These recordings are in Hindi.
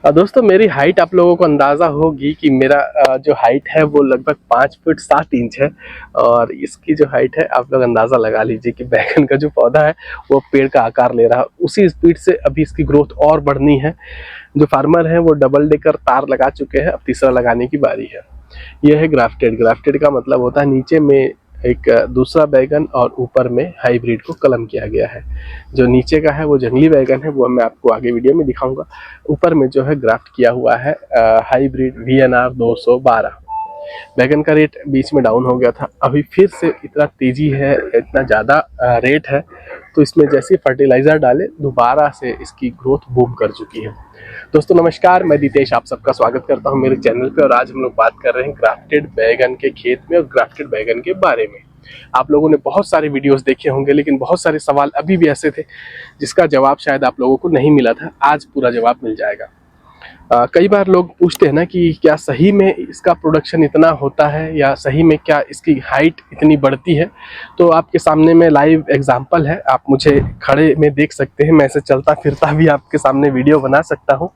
दोस्तों मेरी हाइट आप लोगों को अंदाज़ा होगी कि मेरा जो हाइट है वो लगभग 5 फुट 7 इंच है। और इसकी जो हाइट है आप लोग अंदाज़ा लगा लीजिए कि बैगन का जो पौधा है वो पेड़ का आकार ले रहा है। उसी स्पीड से अभी इसकी ग्रोथ और बढ़नी है। जो फार्मर है वो डबल डेकर तार लगा चुके हैं, अब तीसरा लगाने की बारी है। यह है ग्राफ्टेड। ग्राफ्टेड का मतलब होता है नीचे में एक दूसरा बैगन और ऊपर में हाइब्रिड को कलम किया गया है। जो नीचे का है वो जंगली बैगन है, वो मैं आपको आगे वीडियो में दिखाऊंगा। ऊपर में जो है ग्राफ्ट किया हुआ है हाइब्रिड VNR 212। बैगन का रेट बीच में डाउन हो गया था, अभी फिर से इतना तेजी है, इतना ज़्यादा रेट है, तो इसमें जैसे फर्टिलाइज़र डाले दोबारा से इसकी ग्रोथ बूम कर चुकी है। दोस्तों नमस्कार, मैं दितेश आप सबका स्वागत करता हूं मेरे चैनल पे। और आज हम लोग बात कर रहे हैं ग्राफ्टेड बैगन के खेत में और ग्राफ्टेड बैगन के बारे में। आप लोगों ने बहुत सारे वीडियोस देखे होंगे, लेकिन बहुत सारे सवाल अभी भी ऐसे थे जिसका जवाब शायद आप लोगों को नहीं मिला था। आज पूरा जवाब मिल जाएगा। कई बार लोग पूछते हैं ना कि क्या सही में इसका प्रोडक्शन इतना होता है, या सही में क्या इसकी हाइट इतनी बढ़ती है। तो आपके सामने में लाइव एग्जांपल है, आप मुझे खड़े में देख सकते हैं। मैं ऐसे चलता फिरता भी आपके सामने वीडियो बना सकता हूं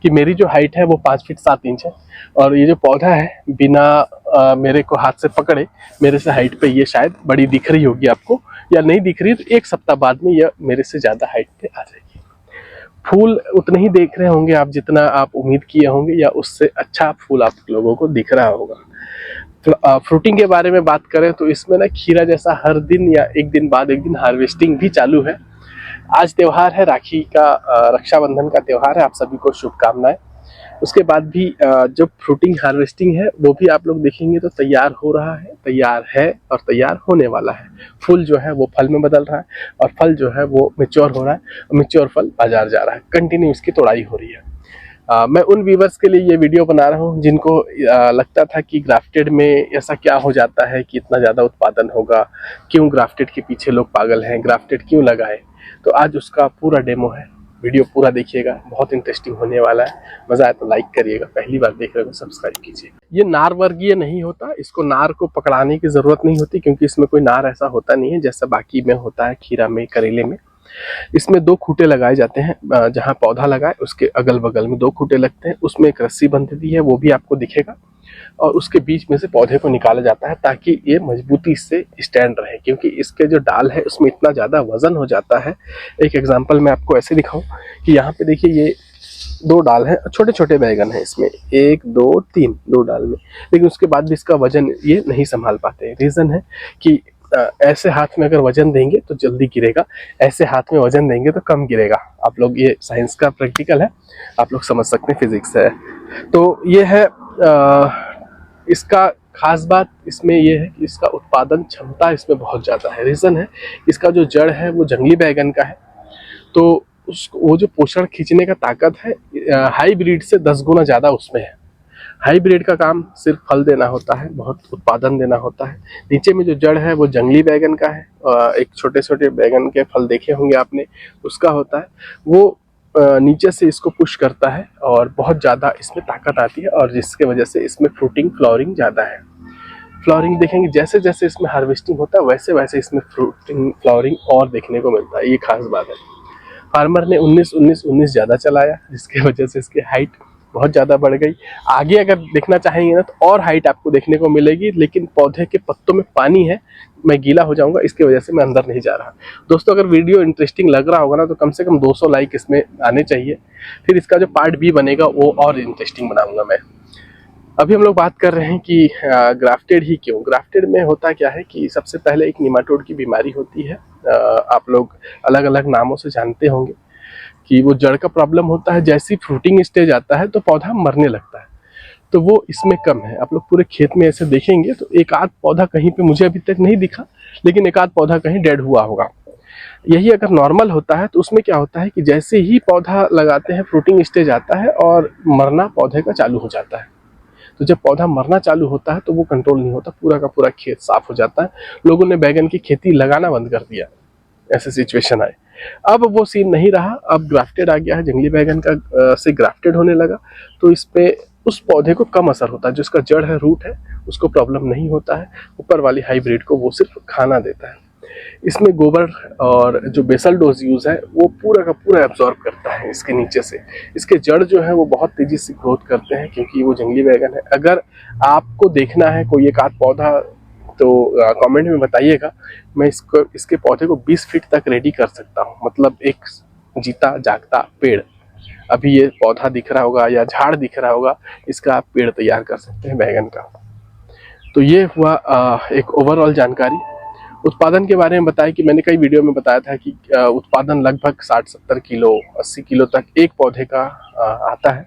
कि मेरी जो हाइट है वो 5 फीट 7 इंच है। और ये जो पौधा है बिना मेरे को हाथ से पकड़े मेरे से हाइट पे ये शायद बड़ी दिख रही होगी आपको, या नहीं दिख रही तो 1 सप्ताह बाद में यह मेरे से ज़्यादा हाइट पे आ जाएगी। फूल उतने ही देख रहे होंगे आप जितना आप उम्मीद किए होंगे, या उससे अच्छा फूल आप लोगों को दिख रहा होगा। तो फ्रूटिंग के बारे में बात करें तो इसमें ना खीरा जैसा हर दिन या एक दिन बाद एक दिन हार्वेस्टिंग भी चालू है। आज त्योहार है राखी का, रक्षाबंधन का त्योहार है, आप सभी को शुभकामनाएं। उसके बाद भी जो फ्रूटिंग हार्वेस्टिंग है वो भी आप लोग देखेंगे तो तैयार हो रहा है, तैयार है और तैयार होने वाला है। फूल जो है वो फल में बदल रहा है, और फल जो है वो मैच्योर हो रहा है, और मैच्योर फल बाजार जा रहा है। कंटिन्यू इसकी तोड़ाई हो रही है। मैं उन व्यूवर्स के लिए ये वीडियो बना रहा हूँ जिनको लगता था कि ग्राफ्टेड में ऐसा क्या हो जाता है कि इतना ज़्यादा उत्पादन होगा, क्यों ग्राफ्टेड के पीछे लोग पागल हैं, ग्राफ्टेड क्यों लगाए। तो आज उसका पूरा डेमो है, वीडियो पूरा देखिएगा, बहुत इंटरेस्टिंग होने वाला है। मज़ा आए तो लाइक करिएगा, पहली बार देख रहे हो सब्सक्राइब कीजिए। ये नार वर्गीय नहीं होता, इसको नार को पकड़ाने की ज़रूरत नहीं होती, क्योंकि इसमें कोई नार ऐसा होता नहीं है जैसा बाकी में होता है, खीरा में, करेले में। इसमें 2 खूंटे लगाए जाते हैं, जहां पौधा लगाए उसके अगल बगल में 2 खूंटे लगते हैं, उसमें एक रस्सी बंधती है, वो भी आपको दिखेगा, और उसके बीच में से पौधे को निकाला जाता है ताकि ये मजबूती से स्टैंड रहे, क्योंकि इसके जो डाल है उसमें इतना ज़्यादा वजन हो जाता है। एक एग्जाम्पल मैं आपको ऐसे दिखाऊं कि यहाँ पे देखिए, ये 2 डाल है, छोटे छोटे बैगन है इसमें, 1 2 3, 2 डाल में, लेकिन उसके बाद भी इसका वजन ये नहीं संभाल पाते। रीज़न है कि ऐसे हाथ में अगर वजन देंगे तो जल्दी गिरेगा, ऐसे हाथ में वजन देंगे तो कम गिरेगा। आप लोग, ये साइंस का प्रैक्टिकल है, आप लोग समझ सकते हैं, फिजिक्स है। तो ये है इसका खास बात इसमें ये है कि इसका उत्पादन क्षमता इसमें बहुत ज़्यादा है। रीज़न है इसका जो जड़ है वो जंगली बैगन का है, तो वो जो पोषण खींचने का ताकत है हाइब्रिड से 10 गुना ज़्यादा उसमें है। हाइब्रिड का काम सिर्फ फल देना होता है, बहुत उत्पादन देना होता है। नीचे में जो जड़ है वो जंगली बैगन का है, एक छोटे छोटे बैगन के फल देखे होंगे आपने, उसका होता है। वो नीचे से इसको पुश करता है और बहुत ज़्यादा इसमें ताकत आती है, और जिसके वजह से इसमें फ्रूटिंग फ्लावरिंग ज़्यादा है। फ्लावरिंग देखेंगे जैसे जैसे इसमें हार्वेस्टिंग होता है वैसे वैसे इसमें फ्रूटिंग फ्लावरिंग और देखने को मिलता है, ये खास बात है। फार्मर ने 19-19-19 ज़्यादा चलाया, जिसकी वजह से इसकी हाइट बहुत ज़्यादा बढ़ गई। आगे अगर देखना चाहेंगे ना तो और हाइट आपको देखने को मिलेगी, लेकिन पौधे के पत्तों में पानी है, मैं गीला हो जाऊंगा, इसकी वजह से मैं अंदर नहीं जा रहा। दोस्तों अगर वीडियो इंटरेस्टिंग लग रहा होगा ना तो कम से कम 200 लाइक इसमें आने चाहिए, फिर इसका जो पार्ट बी बनेगा वो और इंटरेस्टिंग बनाऊंगा मैं। अभी हम लोग बात कर रहे हैं कि ग्राफ्टेड ही क्यों। ग्राफ्टेड में होता क्या है कि सबसे पहले एक निमाटोड की बीमारी होती है, आप लोग अलग अलग नामों से जानते होंगे, कि वो जड़ का प्रॉब्लम होता है। जैसी फ्रूटिंग स्टेज आता है तो पौधा मरने लगता है, तो वो इसमें कम है। आप लोग पूरे खेत में ऐसे देखेंगे तो एक आध पौधा कहीं पे मुझे अभी तक नहीं दिखा, लेकिन एक आध पौधा कहीं डेड हुआ होगा। यही अगर नॉर्मल होता है तो उसमें क्या होता है कि जैसे ही पौधा लगाते हैं फ्रूटिंग स्टेज आता है और मरना पौधे का चालू हो जाता है। तो जब पौधा मरना चालू होता है तो वो कंट्रोल नहीं होता, पूरा का पूरा खेत साफ हो जाता है। लोगों ने बैगन की खेती लगाना बंद कर दिया, ऐसे सिचुएशन आए। अब वो सीन नहीं रहा, अब ग्राफ्टेड आ गया है, जंगली बैगन का से ग्राफ्टेड होने लगा, तो इस पे उस पौधे को कम असर होता है। जो इसका जड़ है, रूट है, उसको प्रॉब्लम नहीं होता है। ऊपर वाली हाइब्रिड को वो सिर्फ खाना देता है। इसमें गोबर और जो बेसल डोज यूज है वो पूरा का पूरा एब्जॉर्ब करता है इसके नीचे से। इसके जड़ जो है वो बहुत तेजी से ग्रोथ करते हैं क्योंकि वो जंगली बैगन है। अगर आपको देखना है कोई एक आध पौधा तो कमेंट में बताइएगा, मैं इसको इसके पौधे को 20 फीट तक रेडी कर सकता हूँ। मतलब एक जीता जागता पेड़, अभी ये पौधा दिख रहा होगा या झाड़ दिख रहा होगा, इसका आप पेड़ तैयार कर सकते हैं बैगन का। तो ये हुआ एक ओवरऑल जानकारी। उत्पादन के बारे में बताया कि मैंने कई वीडियो में बताया था कि उत्पादन लगभग 60-70 किलो 80 किलो तक एक पौधे का आता है।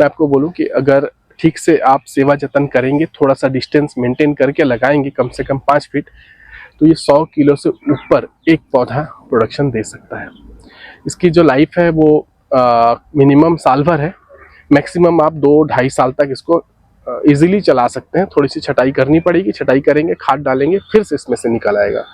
मैं आपको बोलूं कि अगर ठीक से आप सेवा जतन करेंगे, थोड़ा सा डिस्टेंस मेंटेन करके लगाएंगे कम से कम 5 फीट, तो ये 100 किलो से ऊपर एक पौधा प्रोडक्शन दे सकता है। इसकी जो लाइफ है वो मिनिमम साल भर है, मैक्सिमम आप 2-2.5 साल तक इसको इजीली चला सकते हैं। थोड़ी सी छटाई करनी पड़ेगी, छटाई करेंगे, खाद डालेंगे, फिर से इसमें से निकल आएगा।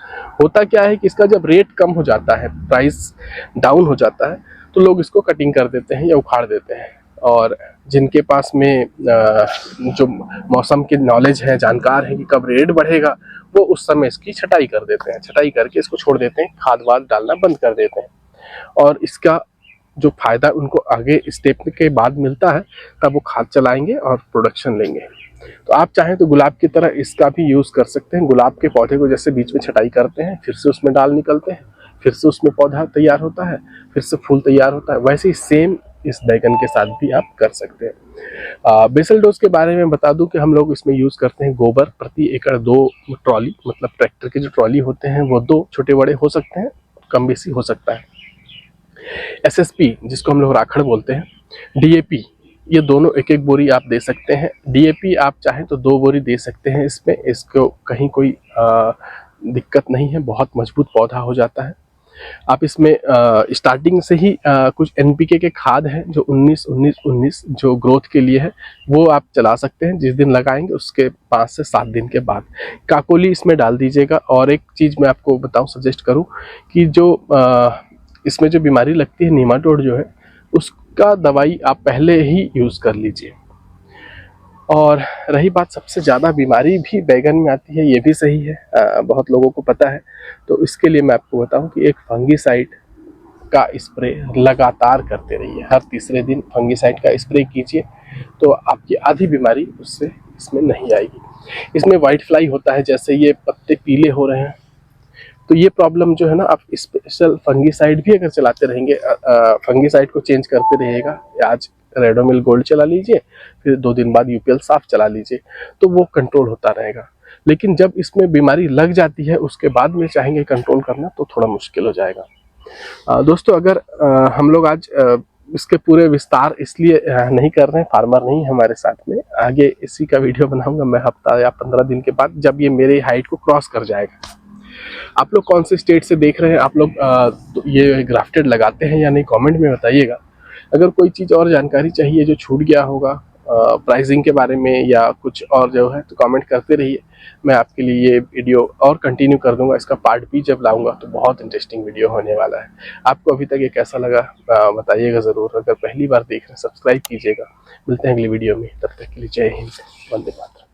होता क्या है कि इसका जब रेट कम हो जाता है, प्राइस डाउन हो जाता है, तो लोग इसको कटिंग कर देते हैं या उखाड़ देते हैं। और जिनके पास में जो मौसम की नॉलेज है, जानकार है कि कब रेट बढ़ेगा, वो उस समय इसकी छटाई कर देते हैं, छटाई करके इसको छोड़ देते हैं, खाद वाद डालना बंद कर देते हैं। और इसका जो फायदा उनको आगे स्टेप के बाद मिलता है, तब वो खाद चलाएंगे और प्रोडक्शन लेंगे। तो आप चाहें तो गुलाब की तरह इसका भी यूज कर सकते हैं। गुलाब के पौधे को जैसे बीच में छटाई करते हैं, फिर से उसमें डाल निकलते हैं, फिर से उसमें पौधा तैयार होता है, फिर से फूल तैयार होता है, वैसे ही सेम इस बैगन के साथ भी आप कर सकते हैं। बेसल डोज के बारे में बता दूं कि हम लोग इसमें यूज करते हैं गोबर प्रति एकड़ 2 ट्रॉली, मतलब ट्रैक्टर के जो ट्रॉली होते हैं वो 2 छोटे बड़े हो सकते हैं, कम बेसी हो सकता है। एसएसपी जिसको हम लोग राखड़ बोलते हैं, डीएपी, ये दोनों एक एक बोरी आप दे सकते हैं। डीएपी आप चाहें तो 2 बोरी दे सकते हैं इसमें, इसको कहीं कोई दिक्कत नहीं है, बहुत मजबूत पौधा हो जाता है। आप इसमें स्टार्टिंग से ही कुछ एनपीके के खाद हैं जो 19-19-19 जो ग्रोथ के लिए है, वो आप चला सकते हैं। जिस दिन लगाएंगे उसके 5 से 7 दिन के बाद काकोली इसमें डाल दीजिएगा। और एक चीज़ मैं आपको बताऊं, सजेस्ट करूं कि जो इसमें जो बीमारी लगती है नीमाटोड जो है, उसका दवाई आप पहले ही यूज़ कर लीजिए। और रही बात सबसे ज़्यादा बीमारी भी बैगन में आती है, ये भी सही है, बहुत लोगों को पता है। तो इसके लिए मैं आपको बताऊं कि एक फंगीसाइड का स्प्रे लगातार करते रहिए, हर तीसरे दिन फंगीसाइड का स्प्रे कीजिए, तो आपकी आधी बीमारी उससे इसमें नहीं आएगी। इसमें वाइट फ्लाई होता है, जैसे ये पत्ते पीले हो रहे हैं, तो ये प्रॉब्लम जो है ना, आप स्पेशल फंगीसाइड भी अगर चलाते रहेंगे, फंगीसाइड को चेंज करते रहिएगा, आज रेडोमिल गोल्ड चला लीजिए, फिर 2 दिन बाद यूपीएल साफ चला लीजिए, तो वो कंट्रोल होता रहेगा। लेकिन जब इसमें बीमारी लग जाती है उसके बाद में चाहेंगे कंट्रोल करना, तो थोड़ा मुश्किल हो जाएगा। दोस्तों, अगर हम लोग आज इसके पूरे विस्तार इसलिए नहीं कर रहे हैं, फार्मर नहीं हमारे साथ में, आगे इसी का वीडियो बनाऊंगा मैं हफ्ता या 15 दिन के बाद, जब ये मेरे हाइट को क्रॉस कर जाएगा। आप लोग कौन से स्टेट से देख रहे हैं, आप लोग तो ये ग्राफ्टेड लगाते हैं या नहीं, कमेंट में बताइएगा। अगर कोई चीज़ और जानकारी चाहिए जो छूट गया होगा प्राइसिंग के बारे में या कुछ और जो है, तो कमेंट करते रहिए। मैं आपके लिए ये वीडियो और कंटिन्यू कर दूंगा। इसका पार्ट भी जब लाऊंगा तो बहुत इंटरेस्टिंग वीडियो होने वाला है। आपको अभी तक ये कैसा लगा बताइएगा ज़रूर। अगर पहली बार देख रहे हैं सब्सक्राइब कीजिएगा। मिलते हैं अगली वीडियो में, तब तक के लिए जय हिंद, वंदे मातरम।